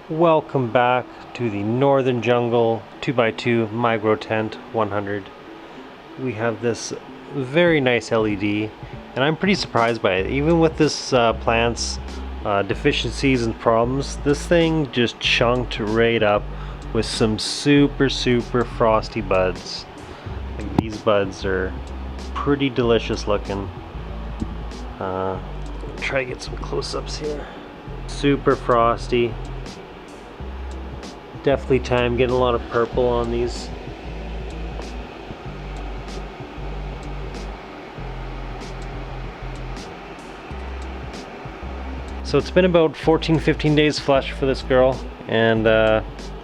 Welcome back to the Northern Jungle 2x2 Micro Tent 100. We have this very nice LED, and I'm pretty surprised by it. Even with this plant's deficiencies and problems, this thing just chunked right up with some super frosty buds. Like, these buds are pretty delicious looking. Try to get some close-ups here. Super frosty. Definitely time getting a lot of purple on these. So it's been about 14-15 days flush for this girl, and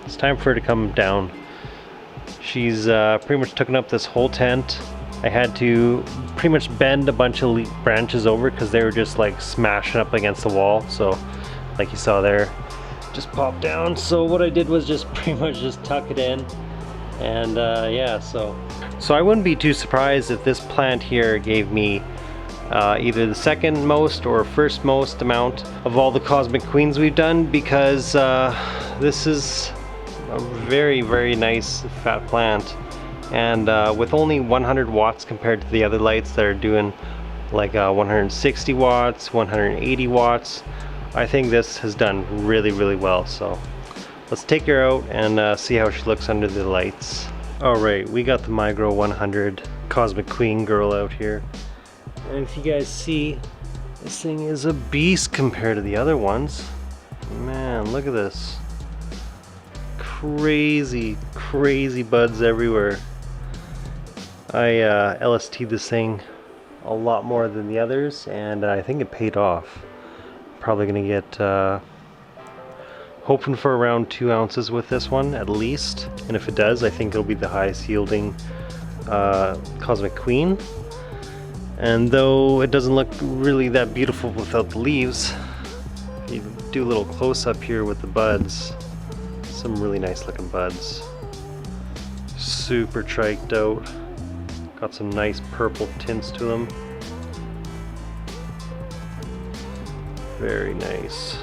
it's time for her to come down. She's pretty much taken up this whole tent. I had to pretty much bend a bunch of branches over because they were just like smashing up against the wall. So like you saw there, just popped down. So what I did was just pretty much just tuck it in, and yeah, so I wouldn't be too surprised if this plant here gave me either the second most or first most amount of all the Cosmic Queens we've done, because this is a very nice fat plant, and with only 100 watts compared to the other lights that are doing like 160 watts, 180 watts. I think this has done really well. So let's take her out and see how she looks under the lights. Alright, we got the Micro 100 Cosmic Queen girl out here. And if you guys see, this thing is a beast compared to the other ones. Man, look at this. Crazy buds everywhere. I LST'd this thing a lot more than the others, and I think it paid off. Probably gonna get hoping for around 2 ounces with this one at least, and if it does, I think it'll be the highest yielding Cosmic Queen. And though it doesn't look really that beautiful without the leaves, you do a little close up here with the buds, some really nice looking buds, super triked out, got some nice purple tints to them. Very nice.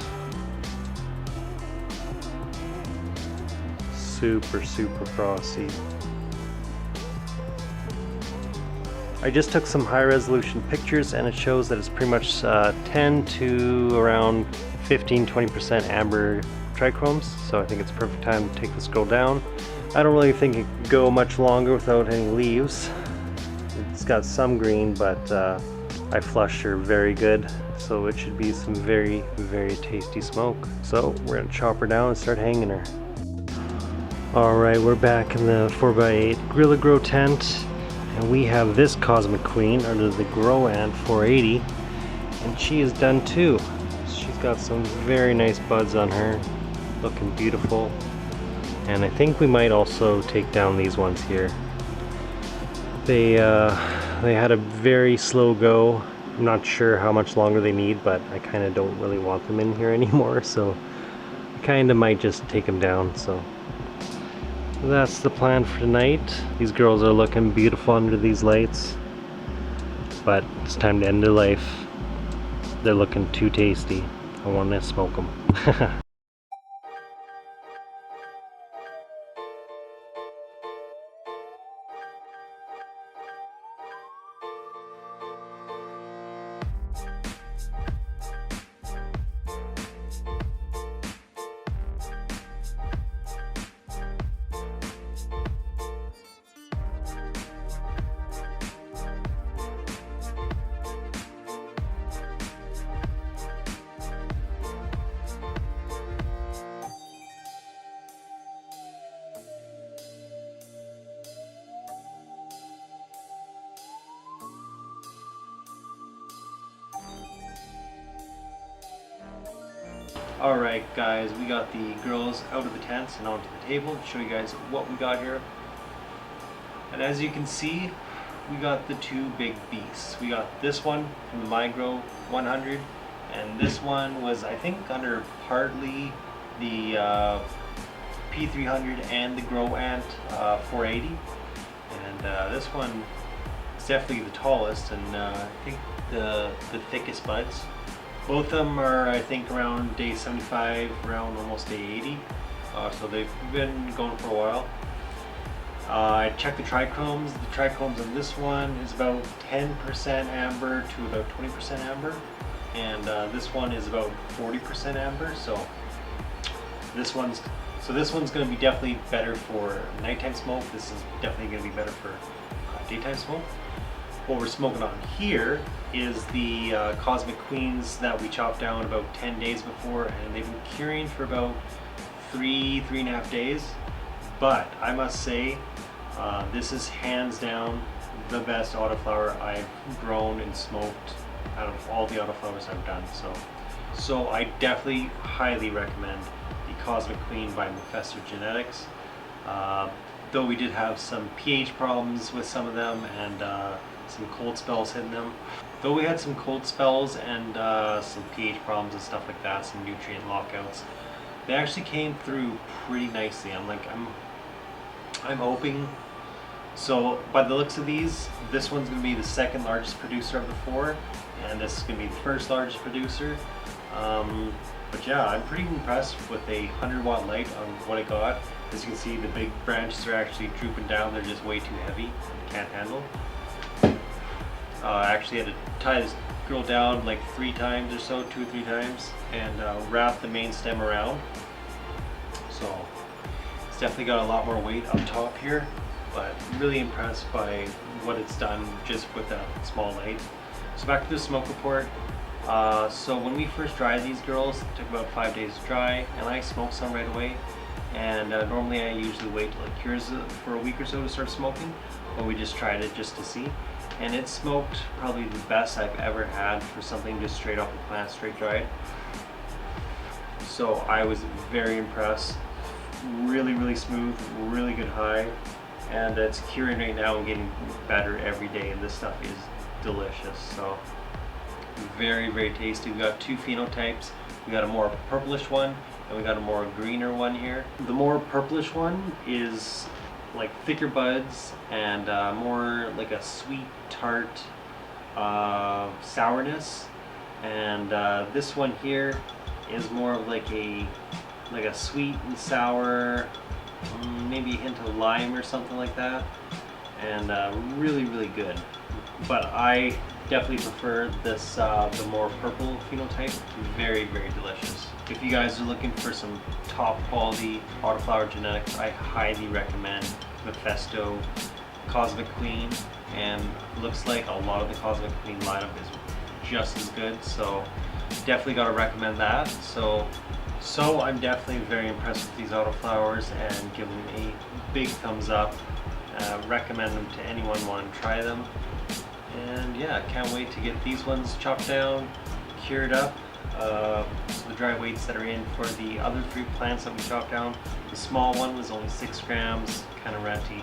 Super frosty. I just took some high resolution pictures, and it shows that it's pretty much 10 to around 15-20% amber trichromes, so I think it's perfect time to take this girl down. I don't really think it could go much longer without any leaves. It's got some green, but I flushed her very good, so it should be some very tasty smoke. So we're gonna chop her down and start hanging her. Alright, we're back in the 4x8 Gorilla Grow tent, and we have this Cosmic Queen under the Grow Ant 480, and she is done too. She's got some very nice buds on her, looking beautiful. And I think we might also take down these ones here. They had a very slow go. I'm not sure how much longer they need, but I kind of don't really want them in here anymore, so I kind of might just take them down. So that's the plan for tonight. These girls are looking beautiful under these lights, but it's time to end their life. They're looking too tasty. I want to smoke them. Alright guys, we got the girls out of the tents and onto the table to show you guys what we got here. And as you can see, we got the two big beasts. We got this one from the Micro 100, and this one was, I think, under partly the P300 and the Grow Ant 480. And this one is definitely the tallest, and I think the thickest buds. Both of them are, I think, around day 75, around almost day 80. So they've been going for a while. I checked the trichromes. The trichromes on this one is about 10% amber to about 20% amber. And this one is about 40% amber. So this one's going to be definitely better for nighttime smoke. This is definitely going to be better for daytime smoke. What we're smoking on here is the Cosmic Queens that we chopped down about 10 days before, and they've been curing for about 3.5 days. But I must say, this is hands down the best autoflower I've grown and smoked out of all the autoflowers I've done. So I definitely highly recommend the Cosmic Queen by Mephisto Genetics. Though we did have some pH problems with some of them and some cold spells hitting them. Though we had some cold spells and some pH problems and stuff like that, some nutrient lockouts, they actually came through pretty nicely. I'm hoping. So by the looks of these, this one's going to be the second largest producer of the four, and this is going to be the first largest producer. But yeah, I'm pretty impressed with a 100-watt light on what I got. As you can see, the big branches are actually drooping down. They're just way too heavy. Can't handle. I actually had to tie this girl down like 3 times or so, 2 or 3 times, and wrap the main stem around. So it's definitely got a lot more weight up top here, but really impressed by what it's done just with a small light. So back to the smoke report. So when we first dried these girls, it took about 5 days to dry, and I smoked some right away. And normally I usually wait till it cures for a week or so to start smoking, but we just tried it just to see. And it smoked probably the best I've ever had for something just straight off the plant, straight dried. So I was very impressed. Really, really smooth, really good high. And it's curing right now and getting better every day, and this stuff is delicious. So very, very tasty. We got 2 phenotypes. We got a more purplish one and we got a more greener one here. The more purplish one is like thicker buds and more like a sweet tart sourness, and this one here is more of like a sweet and sour, maybe a hint of lime or something like that, and really, really good. But I definitely prefer this, the more purple phenotype. Very, very delicious. If you guys are looking for some top quality autoflower genetics, I highly recommend Mephisto Cosmic Queen, and looks like a lot of the Cosmic Queen lineup is just as good, so definitely got to recommend that. So I'm definitely very impressed with these autoflowers and give them a big thumbs up. Recommend them to anyone wanting to try them. And yeah, can't wait to get these ones chopped down, cured up. So the dry weights that are in for the other 3 plants that we chopped down. The small one was only 6 grams, kind of renty.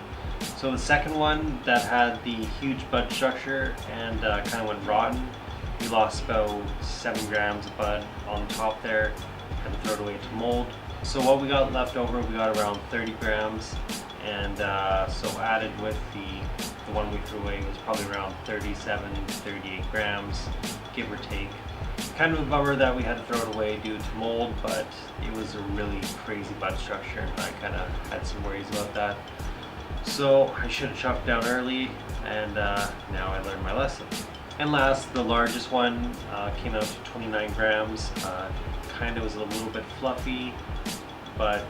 So the second one that had the huge bud structure and kind of went rotten, we lost about 7 grams of bud on the top there, and throw it away to mold. So what we got left over, we got around 30 grams, and so added with the one we threw away was probably around 37, 38 grams, give or take. Kind of a bummer that we had to throw it away due to mold, but it was a really crazy bud structure, and I kind of had some worries about that. So I should have chopped down early, and now I learned my lesson. And last, the largest one came out to 29 grams. Kind of was a little bit fluffy, but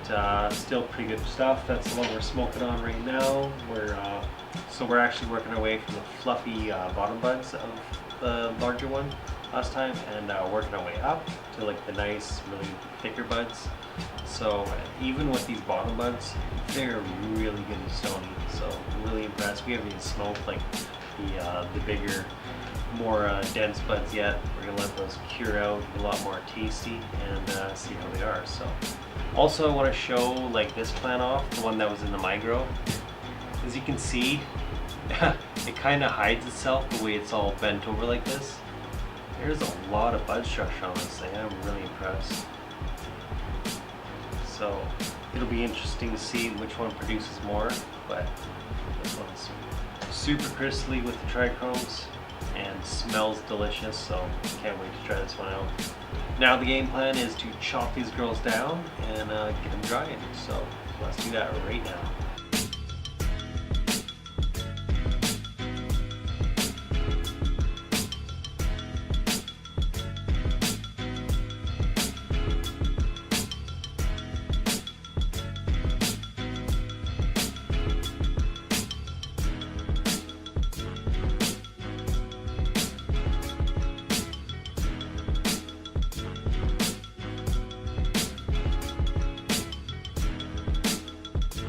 still pretty good stuff. That's the one we're smoking on right now. So we're actually working our way from the fluffy bottom buds of the larger one last time, and working our way up to like the nice, really thicker buds. So even with these bottom buds, they're really good and stony. So really impressed. We haven't even smoked like the bigger, more dense buds yet. We're gonna let those cure out, a lot more tasty, and see how they are. So also I want to show like this plant off, the one that was in the micro. As you can see, it kind of hides itself the way it's all bent over like this. There's a lot of bud structure on this thing. I'm really impressed. So it'll be interesting to see which one produces more, but this one's super crystally with the trichromes. and smells delicious, so can't wait to try this one out. Now the game plan is to chop these girls down and get them dried, so let's do that right now.